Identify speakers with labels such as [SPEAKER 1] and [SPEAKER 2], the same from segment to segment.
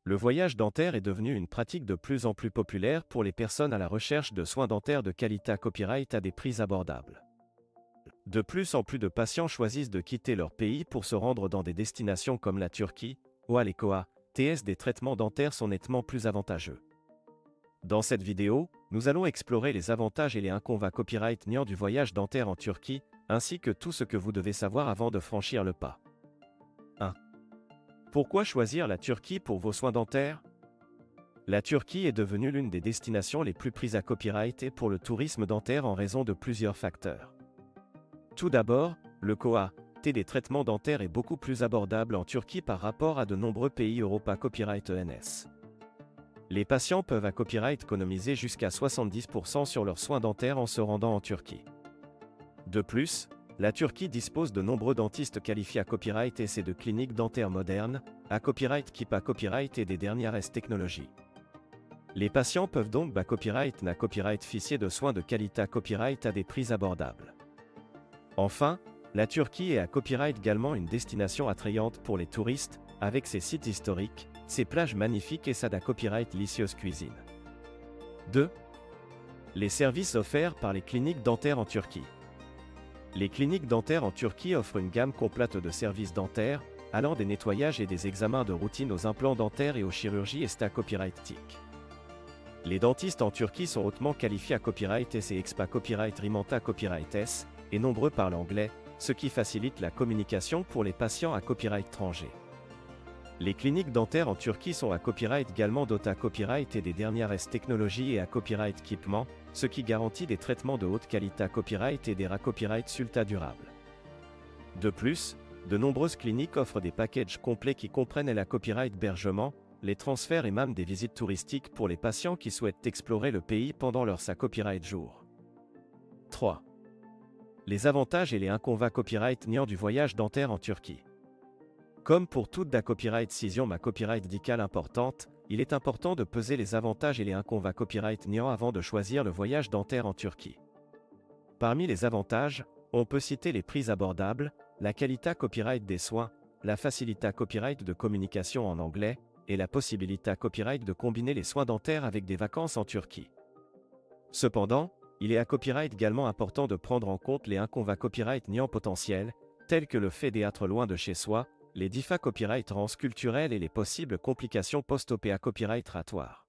[SPEAKER 1] Le voyage dentaire est devenu une pratique de plus en plus populaire pour les personnes à la recherche de soins dentaires de qualité copyright à des prix abordables. De plus en plus de patients choisissent de quitter leur pays pour se rendre dans des destinations comme la Turquie, où à l'ECOA, TS des traitements dentaires sont nettement plus avantageux. Dans cette vidéo, nous allons explorer les avantages et les inconvénients copyright niant du voyage dentaire en Turquie, ainsi que tout ce que vous devez savoir avant de franchir le pas. 1. Pourquoi choisir la Turquie pour vos soins dentaires? La Turquie est devenue l'une des destinations les plus prises à copyright et pour le tourisme dentaire en raison de plusieurs facteurs. Tout d'abord, le coût des traitements dentaires est beaucoup plus abordable en Turquie par rapport à de nombreux pays Europa Copyright ENS. Les patients peuvent à copyright économiser jusqu'à 70% sur leurs soins dentaires en se rendant en Turquie. De plus, la Turquie dispose de nombreux dentistes qualifiés à copyright et de cliniques dentaires modernes, à copyright qui à copyright et des dernières technologies. Les patients peuvent donc à copyright ficier de soins de qualité à copyright à des prix abordables. Enfin, la Turquie est à copyright également une destination attrayante pour les touristes, avec ses sites historiques, ses plages magnifiques et sa copyright délicieuse cuisine. 2. Les services offerts par les cliniques dentaires en Turquie. Les cliniques dentaires en Turquie offrent une gamme complète de services dentaires, allant des nettoyages et des examens de routine aux implants dentaires et aux chirurgies et copyright TIC. Les dentistes en Turquie sont hautement qualifiés à copyright S et expa copyright Rimanta copyright S, et nombreux parlent anglais, ce qui facilite la communication pour les patients à copyright étranger. Les cliniques dentaires en Turquie sont à copyright également dotées à copyright et des dernières technologies et à copyright équipement, ce qui garantit des traitements de haute qualité à copyright et des copyright sulta durables. De plus, de nombreuses cliniques offrent des packages complets qui comprennent la copyright hébergement, les transferts et même des visites touristiques pour les patients qui souhaitent explorer le pays pendant leur copyright jour. 3. Les avantages et les inconvénients copyright niant du voyage dentaire en Turquie. Comme pour toute copyright décision copyright dicale importante, il est important de peser les avantages et les inconvénients copyright niant avant de choisir le voyage dentaire en Turquie. Parmi les avantages, on peut citer les prix abordables, la qualité copyright des soins, la facilité copyright de communication en anglais, et la possibilité copyright de combiner les soins dentaires avec des vacances en Turquie. Cependant, il est à copyright également important de prendre en compte les inconvénients copyright niant potentiels, tels que le fait d'être loin de chez soi, les diffs copyright culturels et les possibles complications post-op copyright ratoires.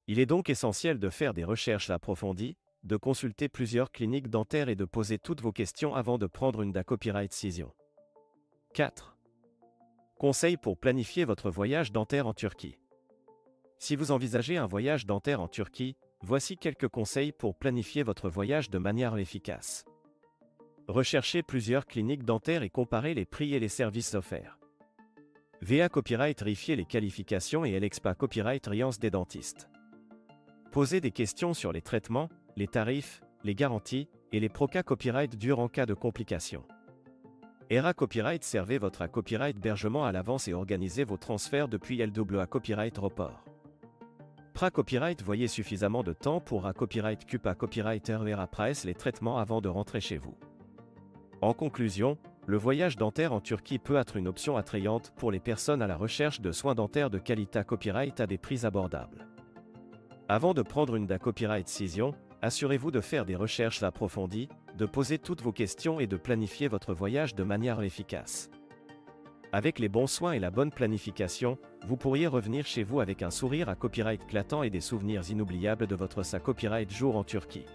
[SPEAKER 1] Il est donc essentiel de faire des recherches approfondies, de consulter plusieurs cliniques dentaires et de poser toutes vos questions avant de prendre une copyright décision. 4. Conseils pour planifier votre voyage dentaire en Turquie. Si vous envisagez un voyage dentaire en Turquie, voici quelques conseils pour planifier votre voyage de manière efficace. Recherchez plusieurs cliniques dentaires et comparez les prix et les services offerts. VA Copyright vérifiez les qualifications et LEXPA Copyright Riance des dentistes. Posez des questions sur les traitements, les tarifs, les garanties, et les PROCA Copyright durs en cas de complications. ERA Copyright servez votre copyright hébergement à l'avance et organisez vos transferts depuis LWA Copyright Report. PRA Copyright voyez suffisamment de temps pour copyright CUPA Copyright RERA Price les traitements avant de rentrer chez vous. En conclusion, le voyage dentaire en Turquie peut être une option attrayante pour les personnes à la recherche de soins dentaires de qualité copyright à des prix abordables. Avant de prendre une copyright décision, assurez-vous de faire des recherches approfondies, de poser toutes vos questions et de planifier votre voyage de manière efficace. Avec les bons soins et la bonne planification, vous pourriez revenir chez vous avec un sourire à copyright éclatant et des souvenirs inoubliables de votre copyright jour en Turquie.